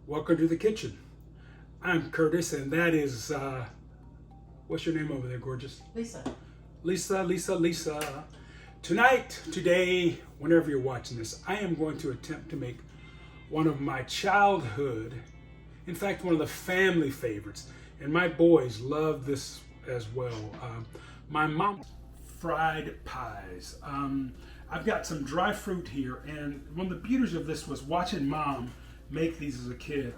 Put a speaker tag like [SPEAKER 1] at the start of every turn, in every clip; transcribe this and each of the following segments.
[SPEAKER 1] Welcome to the kitchen. I'm Curtis, and that is, what's your name over there, gorgeous?
[SPEAKER 2] Lisa.
[SPEAKER 1] Lisa. Tonight, today, whenever you're watching this, I am going to attempt to make one of my childhood, in fact, one of the family favorites, and my boys love this as well. My mom's fried pies. I've got some dry fruit here, and one of the beauties of this was watching Mom make these as a kid.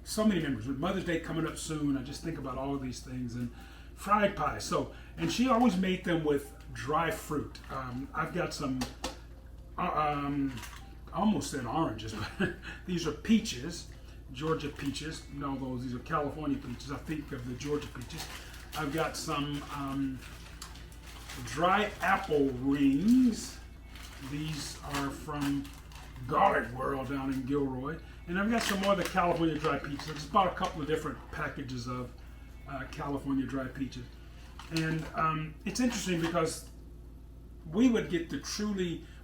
[SPEAKER 1] So many memories. With Mother's Day coming up soon, I just think about all of these things and fried pies. And she always made them with dry fruit. I've got some, I almost said oranges, but these are peaches, Georgia peaches. No, these are California peaches. I think of the Georgia peaches. I've got some dry apple rings. These are from Garlic World down in Gilroy. And I've got some more of the California dry peaches. I just bought a couple of different packages of California dry peaches. And it's interesting because we would get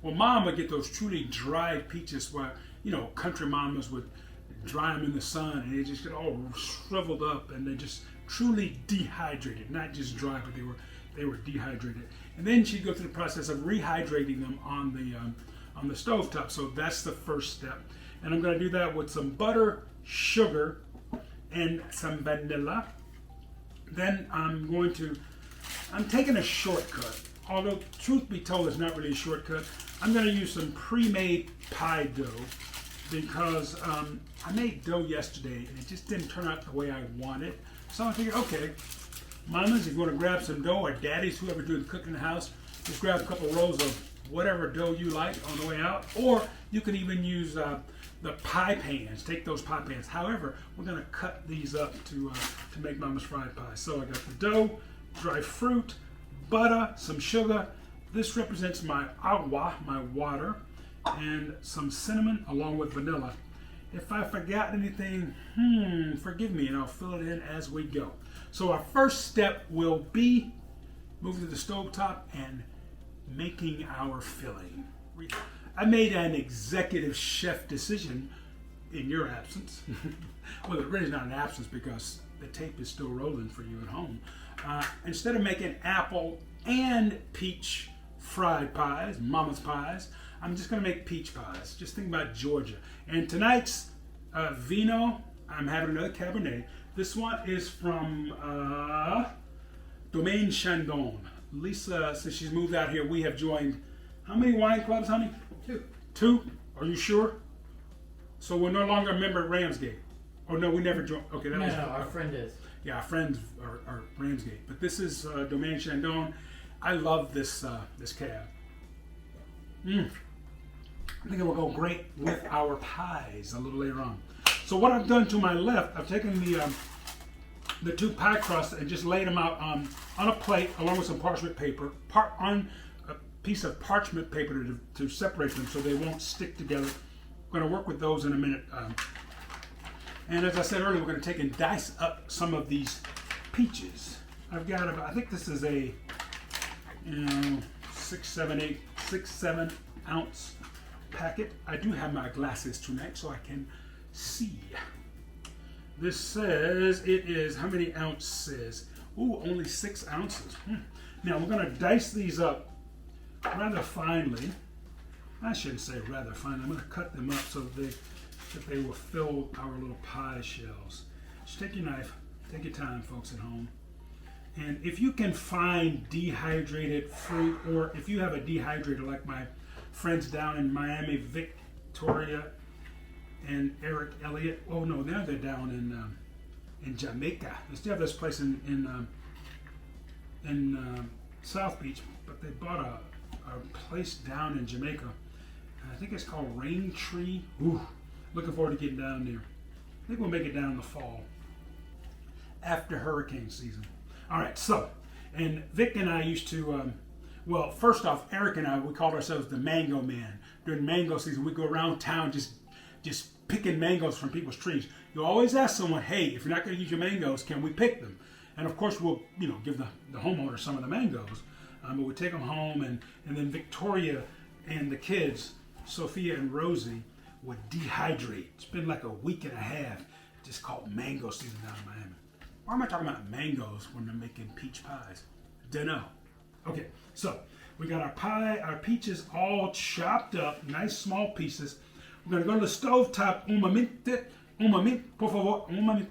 [SPEAKER 1] Mom would get those truly dried peaches where, country mamas would dry them in the sun and they just get all shriveled up and they just truly dehydrated, not just dry, but they were dehydrated. And then she'd go through the process of rehydrating them on the stovetop. So that's the first step. And I'm going to do that with some butter, sugar, and some vanilla. Then I'm taking a shortcut. Although, truth be told, it's not really a shortcut. I'm going to use some pre-made pie dough because I made dough yesterday and it just didn't turn out the way I wanted. So I figured, okay, mamas, if you want to grab some dough, or daddies, whoever's doing the cooking in the house, just grab a couple rolls of whatever dough you like on the way out. Or you can even use the pie pans. Take those pie pans. However, we're going to cut these up to make mama's fried pie. So I got the dough, dry fruit, butter, some sugar. This represents my agua, my water, and some cinnamon along with vanilla. If I forgot anything, forgive me, and I'll fill it in as we go. So our first step will be moving to the stovetop and making our filling. I made an executive chef decision in your absence. Well, it really is not an absence because the tape is still rolling for you at home. Instead of making apple and peach fried pies, mama's pies, I'm just going to make peach pies. Just think about Georgia. And tonight's vino, I'm having another Cabernet. This one is from Domaine Chandon. Lisa, since she's moved out here, we have joined how many wine clubs, honey? Two? Are you sure? So we're no longer a member at Ramsgate. Oh no, we never joined. Okay,
[SPEAKER 2] No, our friend is.
[SPEAKER 1] Yeah, our friends are Ramsgate. But this is Domaine Chandon. I love this cab. I think it will go great with our pies a little later on. So what I've done to my left, I've taken the two pie crusts and just laid them out on a plate along with some parchment paper, on a piece of parchment paper to separate them so they won't stick together. We're going to work with those in a minute. And as I said earlier, we're going to take and dice up some of these peaches. I've got I think this is a 6-7 ounce packet. I do have my glasses tonight so I can see. This says it is how many ounces? Ooh, only 6 ounces. Now we're going to dice these up rather finely. I shouldn't say rather finely. I'm going to cut them up so that they will fill our little pie shells. Just take your knife, take your time, folks at home. And if you can find dehydrated fruit, or if you have a dehydrator like my friends down in Miami, Victoria and Eric Elliott. Oh no, now they're down in Jamaica. They still have this place in South Beach, but they bought a place down in Jamaica. I think it's called Rain Tree. Ooh, looking forward to getting down there. I think we'll make it down in the fall after hurricane season. All right, so, and Vic and I used to, well, first off, Eric and I, we called ourselves the Mango Man. During mango season, we go around town just picking mangoes from people's trees. You always ask someone, hey, if you're not going to use your mangoes, can we pick them? And of course, we'll, give the homeowner some of the mangoes. But we take them home, and then Victoria and the kids, Sophia and Rosie, would dehydrate. It's been like a week and a half. Just called mango season down in Miami. Why am I talking about mangoes when I'm making peach pies? Dunno. Okay, so we got our peaches all chopped up, nice small pieces. We're gonna go to the stove top. Un moment, por favor, un moment.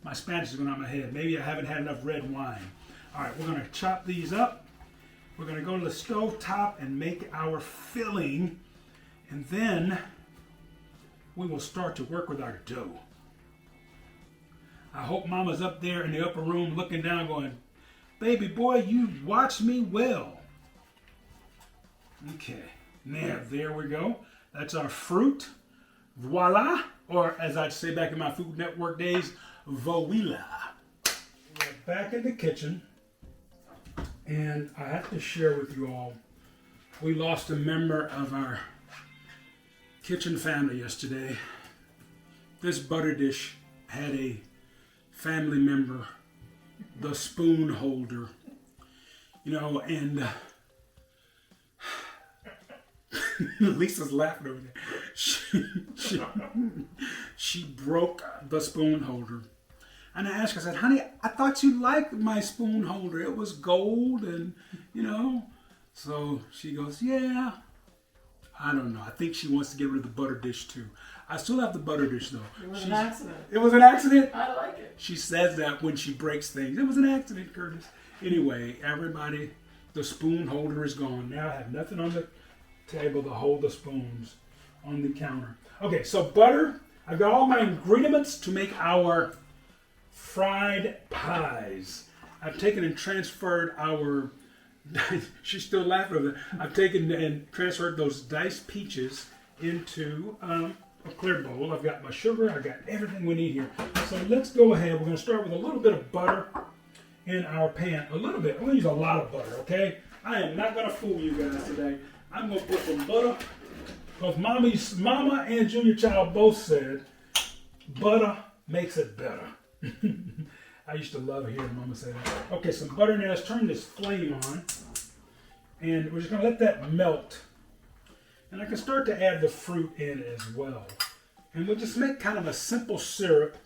[SPEAKER 1] My Spanish is going out of my head. Maybe I haven't had enough red wine. All right, we're gonna chop these up. We're gonna go to the stove top and make our filling, and then we will start to work with our dough. I hope Mama's up there in the upper room looking down going, baby boy, you watch me well. Okay, now there we go. That's our fruit. Voila, or as I'd say back in my Food Network days, voila. We're back in the kitchen, and I have to share with you all, we lost a member of our kitchen family yesterday. This butter dish had a family member, the spoon holder, and Lisa's laughing over there. She broke the spoon holder. And I asked her, I said, honey, I thought you liked my spoon holder. It was gold and, So she goes, yeah. I don't know. I think she wants to get rid of the butter dish too. I still have the butter dish though.
[SPEAKER 2] It was an accident.
[SPEAKER 1] It was an accident?
[SPEAKER 2] I like it.
[SPEAKER 1] She says that when she breaks things. It was an accident, Curtis. Anyway, everybody, the spoon holder is gone. Now I have nothing on the table to hold the spoons on the counter. Okay, so butter. I've got all my ingredients to make our fried pies. I've taken and transferred our, she's still laughing over there. I've taken and transferred those diced peaches into a clear bowl. I've got my sugar. I've got everything we need here. So let's go ahead. We're going to start with a little bit of butter in our pan. A little bit. I'm going to use a lot of butter, okay? I am not going to fool you guys today. I'm going to put some butter, because Mama and Junior Child both said butter makes it better. I used to love hearing Mama say that. Okay, some butter now. Let's turn this flame on. And we're just going to let that melt. And I can start to add the fruit in as well. And we'll just make kind of a simple syrup.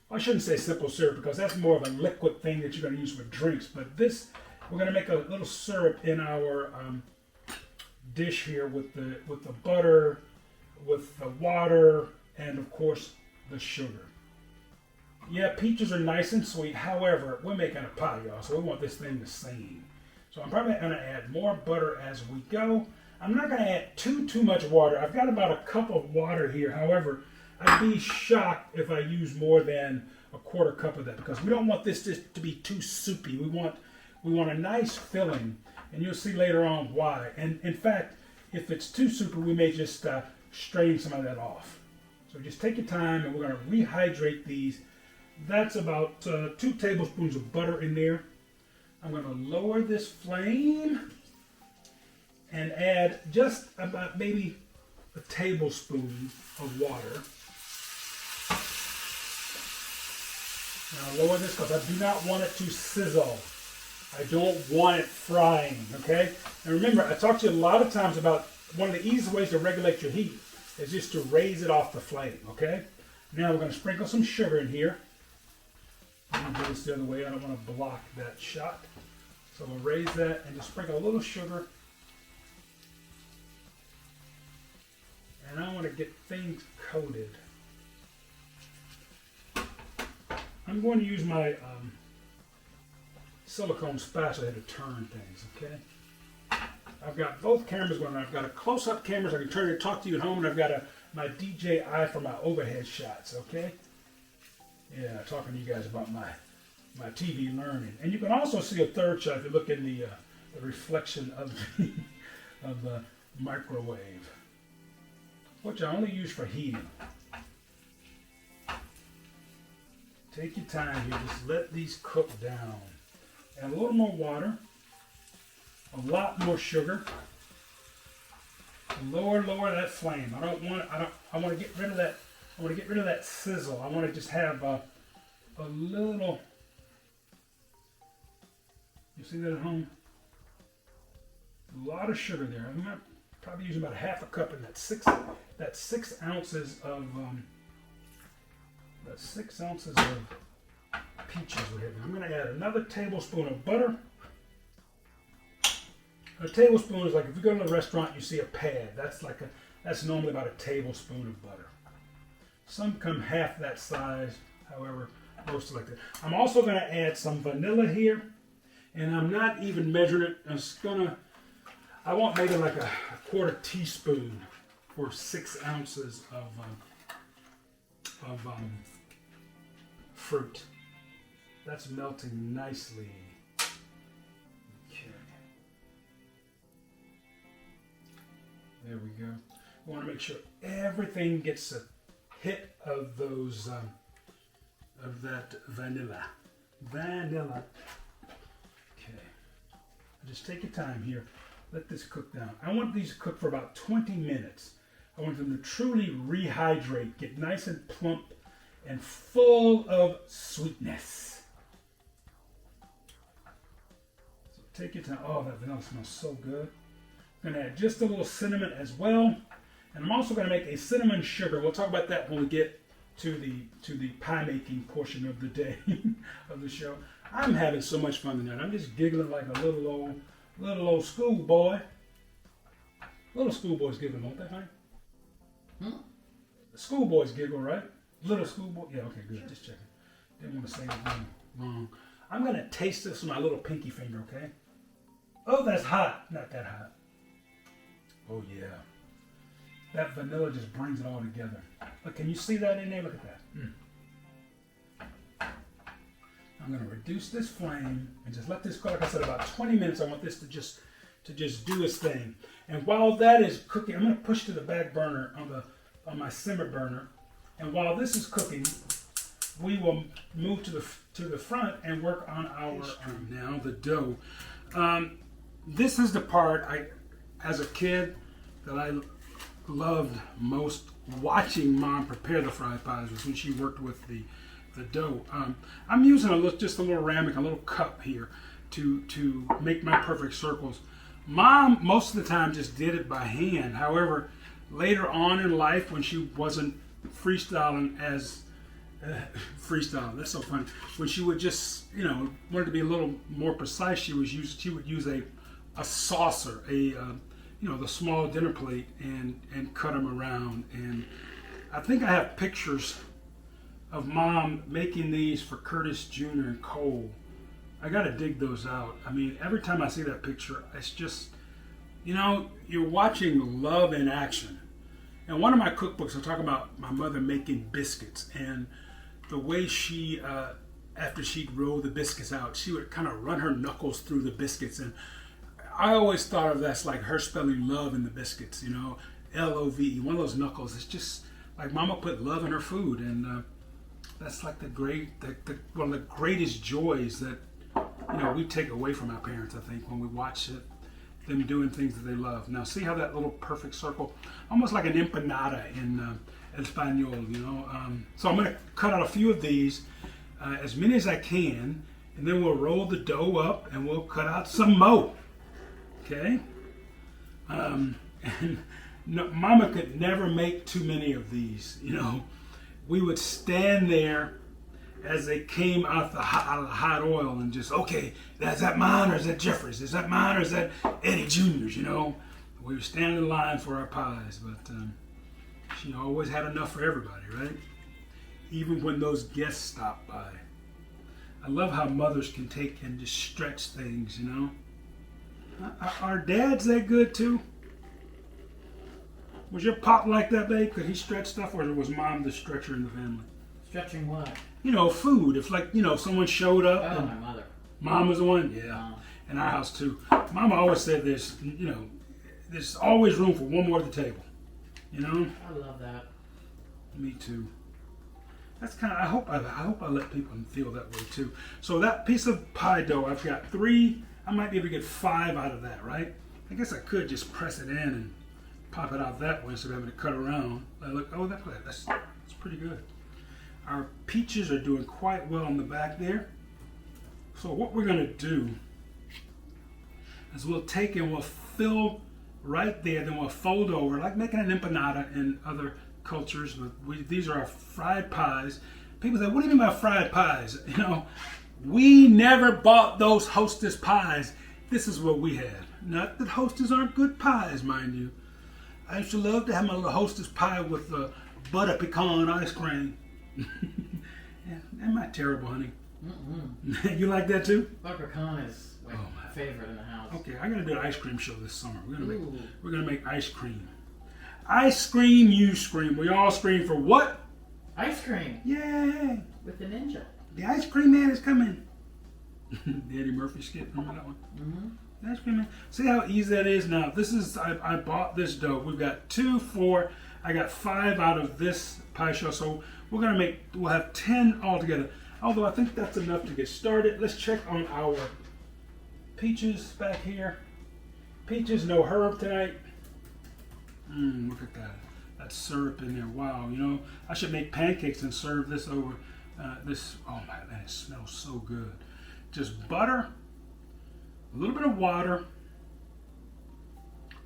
[SPEAKER 1] I shouldn't say simple syrup because that's more of a liquid thing that you're going to use for drinks. But this, we're going to make a little syrup in our dish here with the butter, with the water, and of course the sugar. Yeah, peaches are nice and sweet. However, we're making a pie, y'all, so we want this thing the same. So I'm probably going to add more butter as we go. I'm not going to add too much water. I've got about a cup of water here. However, I'd be shocked if I use more than a quarter cup of that because we don't want this to be too soupy. We want a nice filling, and you'll see later on why. And in fact, if it's too soupy, we may just strain some of that off. So just take your time, and we're going to rehydrate these. That's about 2 tablespoons of butter in there. I'm going to lower this flame and add just about maybe a tablespoon of water. Now lower this because I do not want it to sizzle. I don't want it frying, okay? And remember, I talked to you a lot of times about one of the easiest ways to regulate your heat is just to raise it off the flame, okay? Now we're going to sprinkle some sugar in here. I'm going to do this the other way. I don't want to block that shot. So we'll raise that and just sprinkle a little sugar. And I want to get things coated. I'm going to use my silicone spatula to turn things, okay? I've got both cameras going on. I've got a close-up camera so I can turn and talk to you at home, and I've got my DJI for my overhead shots, okay? Yeah, talking to you guys about my TV learning. And you can also see a third shot if you look in the reflection of the microwave, which I only use for heating. Take your time here. Just let these cook down. Add a little more water. A lot more sugar. Lower that flame. I want to get rid of that. I want to get rid of that sizzle. I want to just have a little. You see that at home? A lot of sugar there. I'm going to Probably using about half a cup in that 6 ounces of peaches we have. I'm going to add another tablespoon of butter. A tablespoon is like if you go to a restaurant, you see a pad. That's normally about a tablespoon of butter. Some come half that size, however, most like that. I'm also going to add some vanilla here, and I'm not even measuring it. I want maybe like a quarter teaspoon for 6 ounces of fruit. That's melting nicely. Okay. There we go. We want to make sure everything gets a hit of those of that vanilla. Vanilla. Okay. Just take your time here. Let this cook down. I want these to cook for about 20 minutes. I want them to truly rehydrate, get nice and plump and full of sweetness. So take your time. Oh, that vanilla smells so good. I'm going to add just a little cinnamon as well. And I'm also going to make a cinnamon sugar. We'll talk about that when we get to the pie making portion of the day of the show. I'm having so much fun tonight. I'm just giggling like a little old schoolboy. Little schoolboys giggle, don't they, honey? The schoolboys giggle, right? Little schoolboy. Yeah, okay, good. Sure. Just checking. Didn't want to say anything wrong. I'm going to taste this with my little pinky finger, okay? Oh, that's hot. Not that hot. Oh, yeah. That vanilla just brings it all together. Look, can you see that in there? Look at that. I'm going to reduce this flame and just let this go. Like I said, about 20 minutes. I want this to just do its thing. And while that is cooking, I'm going to push to the back burner on my simmer burner. And while this is cooking, we will move to the front and work on our now the dough. This is the part as a kid, that I loved most watching Mom prepare the fried pies was when she worked with the dough. I'm using just a little ramekin, a little cup here to make my perfect circles. Mom most of the time just did it by hand. However, later on in life when she wasn't freestyling that's so funny. When she would just, wanted to be a little more precise, she would use a saucer, the small dinner plate and cut them around. And I think I have pictures of Mom making these for Curtis Jr. and Cole. I got to dig those out. I mean, every time I see that picture, it's just, you're watching love in action. And one of my cookbooks, I talk about my mother making biscuits and the way she, after she'd roll the biscuits out, she would kind of run her knuckles through the biscuits. And I always thought of that's like her spelling love in the biscuits, L-O-V-E, one of those knuckles. It's just like Mama put love in her food. And that's like one of the greatest joys that, we take away from our parents, I think, when we watch them doing things that they love. Now, see how that little perfect circle, almost like an empanada in Espanol, So I'm going to cut out a few of these, as many as I can, and then we'll roll the dough up and we'll cut out some more. Okay? And Mama could never make too many of these, We would stand there as they came out of the hot oil and just, okay, is that mine or is that Jeffrey's? Is that mine or is that Eddie Jr.'s, We were standing in line for our pies, but she always had enough for everybody, right? Even when those guests stopped by. I love how mothers can take and just stretch things, Are dads that good too? Was your pop like that, babe? Could he stretch stuff, or was Mom the stretcher in the family?
[SPEAKER 2] Stretching what?
[SPEAKER 1] Food. If someone showed up.
[SPEAKER 2] Oh, my mother.
[SPEAKER 1] Mom was the one? Yeah. In our house too. Mama always said there's always room for one more at the table.
[SPEAKER 2] I love that.
[SPEAKER 1] Me too. That's kind of, I hope I let people feel that way too. So that piece of pie dough, I've got 3, I might be able to get 5 out of that, right? I guess I could just press it in and pop it out that way instead of having to cut around. That's pretty good. Our peaches are doing quite well in the back there. So what we're going to do is we'll take and we'll fill right there. Then we'll fold over, like making an empanada in other cultures. But these are our fried pies. People say, what do you mean by fried pies? You know, we never bought those Hostess pies. This is what we had. Not that Hostess aren't good pies, mind you. I used to love to have my little Hostess pie with butter pecan ice cream. Yeah, am I terrible, honey? Mm-mm. You like that too?
[SPEAKER 2] Butter pecan is like my favorite in the house.
[SPEAKER 1] Okay, I'm gonna do an ice cream show this summer. We're gonna make ice cream. Ice cream, you scream. We all scream for what?
[SPEAKER 2] Ice cream.
[SPEAKER 1] Yay!
[SPEAKER 2] With the ninja.
[SPEAKER 1] The ice cream man is coming. The Eddie Murphy skit, remember that one?
[SPEAKER 2] Mm-hmm.
[SPEAKER 1] The ice cream man. See how easy that is? Now, this is, I bought this dough. We've got 2, 4, I got 5 out of this pie shell. So we'll have 10 altogether. Although I think that's enough to get started. Let's check on our peaches back here. Peaches, no herb tonight. Look at that. That syrup in there. Wow, you know, I should make pancakes and serve this over this. Oh man, it smells so good. Just butter, a little bit of water,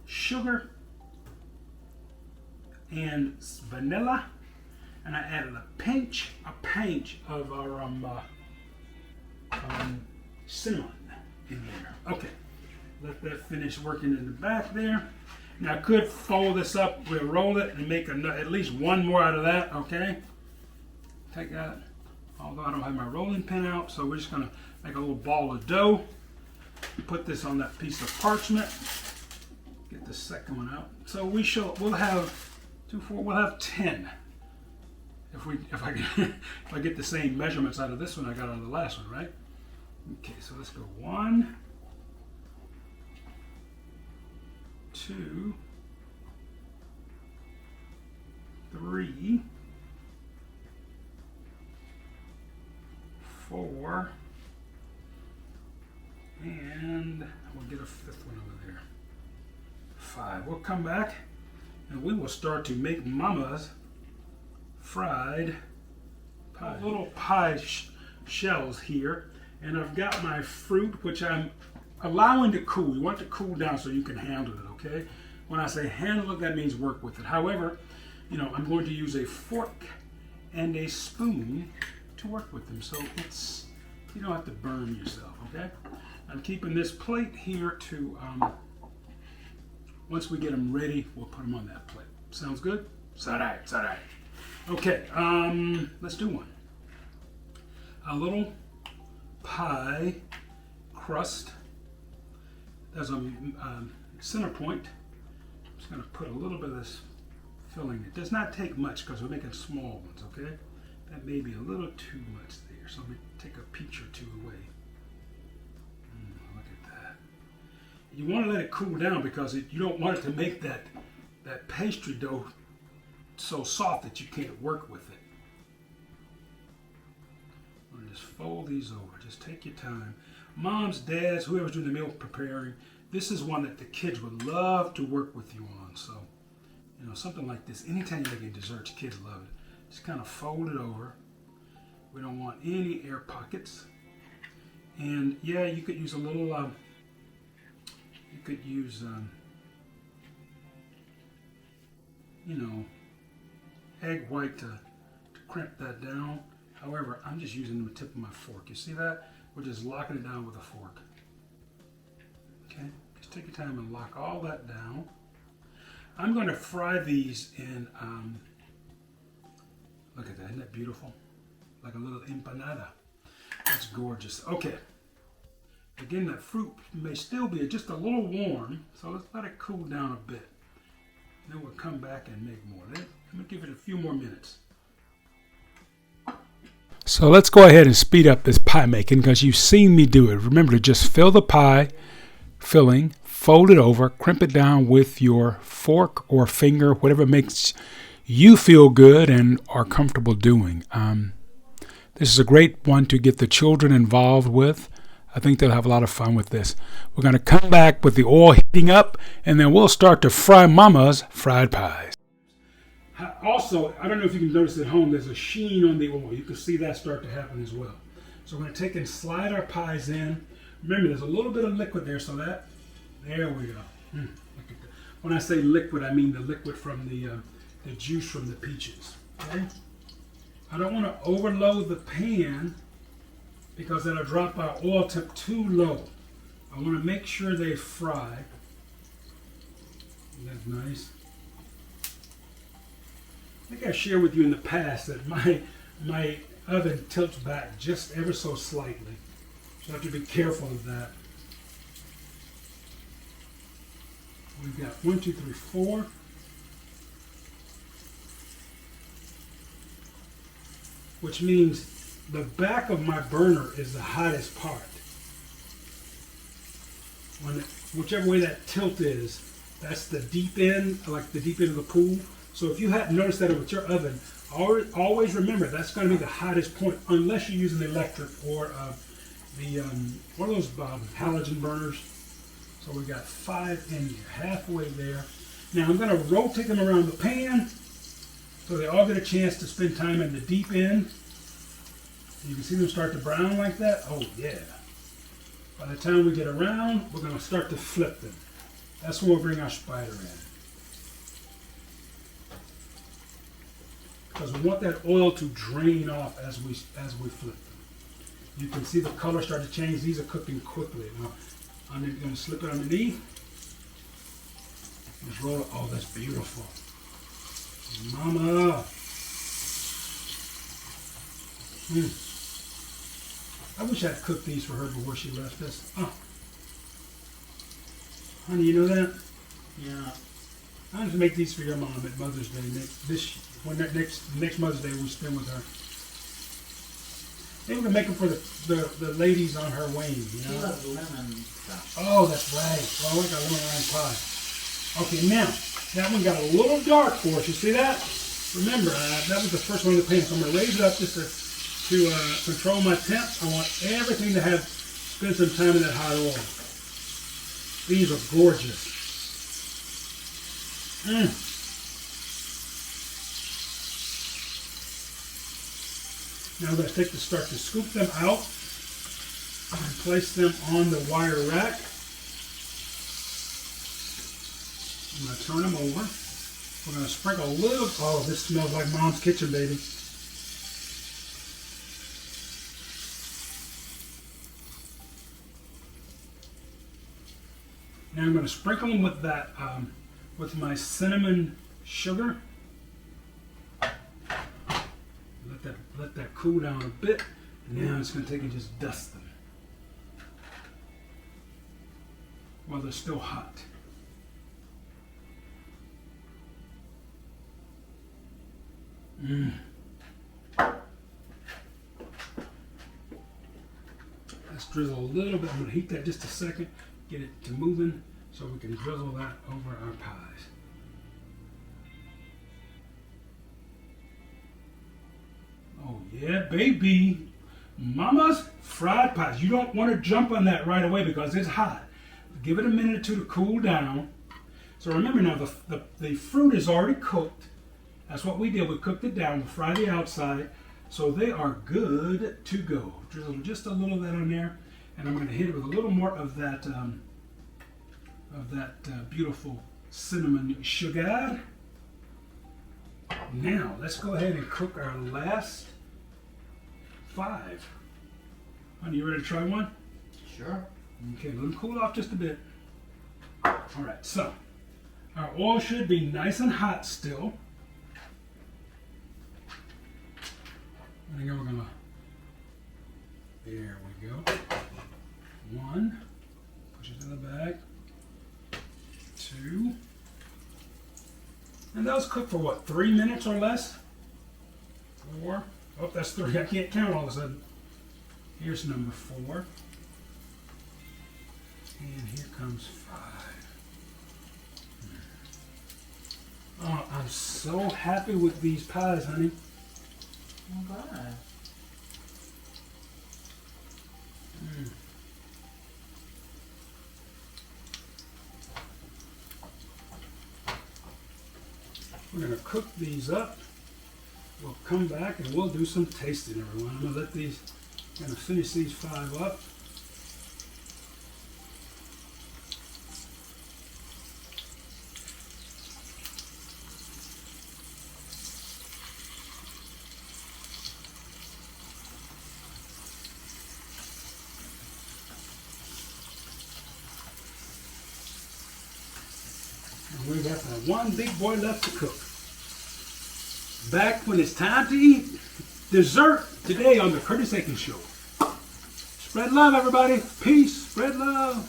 [SPEAKER 1] sugar, and vanilla. And I added a pinch of our cinnamon in there. Okay, let that finish working in the back there. Now I could fold this up, we'll roll it and make at least one more out of that, okay? Take that, although I don't have my rolling pin out, so we're just gonna make a little ball of dough. Put this on that piece of parchment. Get the second one out. So we'll have 2, 4, we'll have 10. If I get the same measurements out of this one I got out of the last one, right? Okay, so let's go 1, 2, 3, 4, and we'll get a 5th one over there. 5. We'll come back and we will start to make Mama's fried pie. Little pie shells here, and I've got my fruit, which I'm allowing to cool. You want it to cool down so you can handle it, okay? When I say handle it, that means work with it. However, you know, I'm going to use a fork and a spoon to work with them, so you don't have to burn yourself, okay? I'm keeping this plate here to, once we get them ready, we'll put them on that plate. Sounds good? It's all right, it's all right. Okay, let's do one. A little pie crust. There's a center point. I'm just going to put a little bit of this filling. It does not take much because we're making small ones, okay? That may be a little too much there, so let me take a peach or 2 away. Look at that. You want to let it cool down because you don't want it to make that pastry dough so soft that you can't work with it. I'm going to just fold these over. Just take your time. Moms, dads, whoever's doing the meal preparing, this is one that the kids would love to work with you on. So, you know, something like this. Anytime you're making desserts, kids love it. Just kind of fold it over. We don't want any air pockets. And yeah, you could use a little, you could use, you know, egg white to crimp that down. However, I'm just using the tip of my fork. You see that? We're just locking it down with a fork. Okay, just take your time and lock all that down. I'm going to fry these in, look at that, isn't that beautiful? Like a little empanada. That's gorgeous. Okay. Again, that fruit may still be just a little warm, so let's let it cool down a bit. Then we'll come back and make more. Let me give it a few more minutes. So let's go ahead and speed up this pie making because you've seen me do it. Remember to just fill the pie filling, fold it over, crimp it down with your fork or finger, whatever makes you feel good and are comfortable doing. This is a great one to get the children involved with. I think they'll have a lot of fun with this. We're going to come back with the oil heating up, and then we'll start to fry Mama's fried pies. Also, I don't know if you can notice at home, there's a sheen on the oil. You can see that start to happen as well. So we're going to take and slide our pies in. Remember, there's a little bit of liquid there, so there we go. Look at that. When I say liquid, I mean the liquid from the juice from the peaches. Okay? I don't want to overload the pan because that'll drop our oil temp too low. I want to make sure they fry. That's nice. I think I shared with you in the past that my oven tilts back just ever so slightly. So I have to be careful of that. We've got 1, 2, 3, 4. Which means the back of my burner is the hottest part. Whichever way that tilt is, that's the deep end, like the deep end of the pool. So if you hadn't noticed that with your oven, always remember that's going to be the hottest point, unless you're using electric or what are those halogen burners. So we got 5 in here, halfway there. Now I'm going to rotate them around the pan so they all get a chance to spend time in the deep end. You can see them start to brown like that. Oh yeah. By the time we get around, we're going to start to flip them. That's when we'll bring our spider in. Because we want that oil to drain off as we flip them. You can see the color start to change. These are cooking quickly. Now, I'm going to slip it underneath. Just roll it. Oh, that's beautiful. Mama. I wish I'd cooked these for her before she left us. Oh. Honey, you know that?
[SPEAKER 2] Yeah.
[SPEAKER 1] I have to make these for your mom at Mother's Day. Next Mother's Day we spend with her. Maybe we can make them for the ladies on her wing. You know?
[SPEAKER 2] She loves lemon stuff.
[SPEAKER 1] Oh, that's right. Oh, we got lemon meringue pie. Okay, now that one got a little dark for us. You see that? Remember, that was the first one in the pan. So I'm going to raise it up just to control my temp. I want everything to spend some time in that hot oil. These are gorgeous. Now I'm going to start to scoop them out and place them on the wire rack. I'm going to turn them over. We're going to sprinkle a little. Oh, this smells like Mom's kitchen, baby. Now I'm going to sprinkle them with that, with my cinnamon sugar. Let that cool down a bit. Now it's going to take and just dust them while they're still hot. Let's drizzle a little bit. I'm going to heat that just a second, get it to moving so we can drizzle that over our pies. Oh yeah, baby. Mama's fried pies. You don't want to jump on that right away because it's hot. Give it a minute or two to cool down. So remember now, the fruit is already cooked. That's what we did. We cooked it down. We fried the outside. So they are good to go. Drizzle just a little of that on there. And I'm going to hit it with a little more of that beautiful cinnamon sugar. Now, let's go ahead and cook our last 5. Honey, you ready to try one?
[SPEAKER 2] Sure.
[SPEAKER 1] Okay, let them cool off just a bit. All right, so our oil should be nice and hot still. And again, we're gonna, there we go. 1, push it to the back. 2. And those cook for what, 3 minutes or less? 4. Oh, that's 3. I can't count all of a sudden. Here's number 4. And here comes 5. Oh, I'm so happy with these pies, honey.
[SPEAKER 2] I'm glad. We're going to cook these up. We'll come back and we'll do some tasting, everyone. I'm going to finish these 5 up. we got that one big boy left to cook. Back when it's time to eat. Dessert today on the Curtis Aikens Show. Spread love, everybody. Peace. Spread love.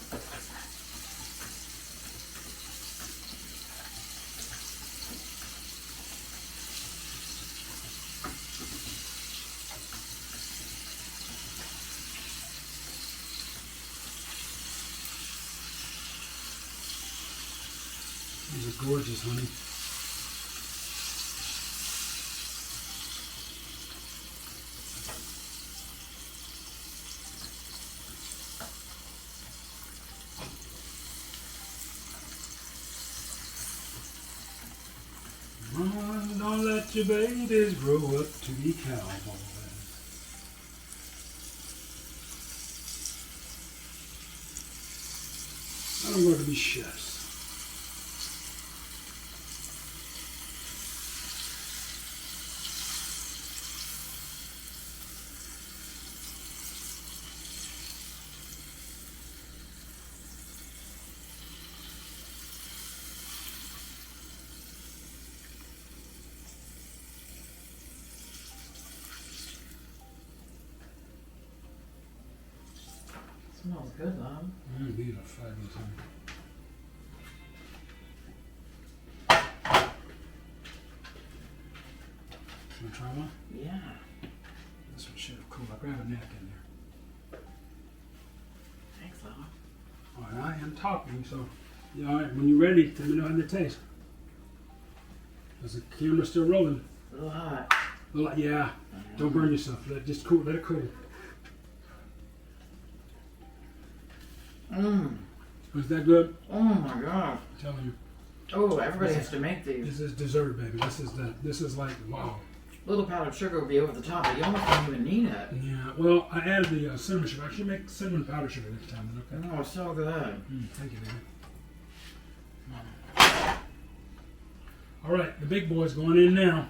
[SPEAKER 2] These are gorgeous, honey. Don't let your babies grow up to be cowboys. I don't want to be chefs.
[SPEAKER 3] Smells good, love.
[SPEAKER 2] These are fabulous, honey. You want to try one?
[SPEAKER 3] Yeah.
[SPEAKER 2] This one should have cool. I grab a napkin there.
[SPEAKER 3] Thanks, love.
[SPEAKER 2] All right, I am talking, so yeah, all right. When you're ready, let me know how they taste. Is the camera still rolling?
[SPEAKER 3] A little hot.
[SPEAKER 2] Well, yeah. Don't burn yourself. Let it cool.
[SPEAKER 3] Mmm.
[SPEAKER 2] Was that good?
[SPEAKER 3] Oh my god.
[SPEAKER 2] I'm telling you.
[SPEAKER 3] Oh, everybody has to make these.
[SPEAKER 2] This is dessert, baby. This is like wow.
[SPEAKER 3] Little powdered sugar would be over the top, but you almost don't even need it.
[SPEAKER 2] Yeah. Well, I added the cinnamon sugar. I should make cinnamon powder sugar next time. Then, okay.
[SPEAKER 3] Oh, it's so good.
[SPEAKER 2] Thank you, baby. All right, the big boy's going in now.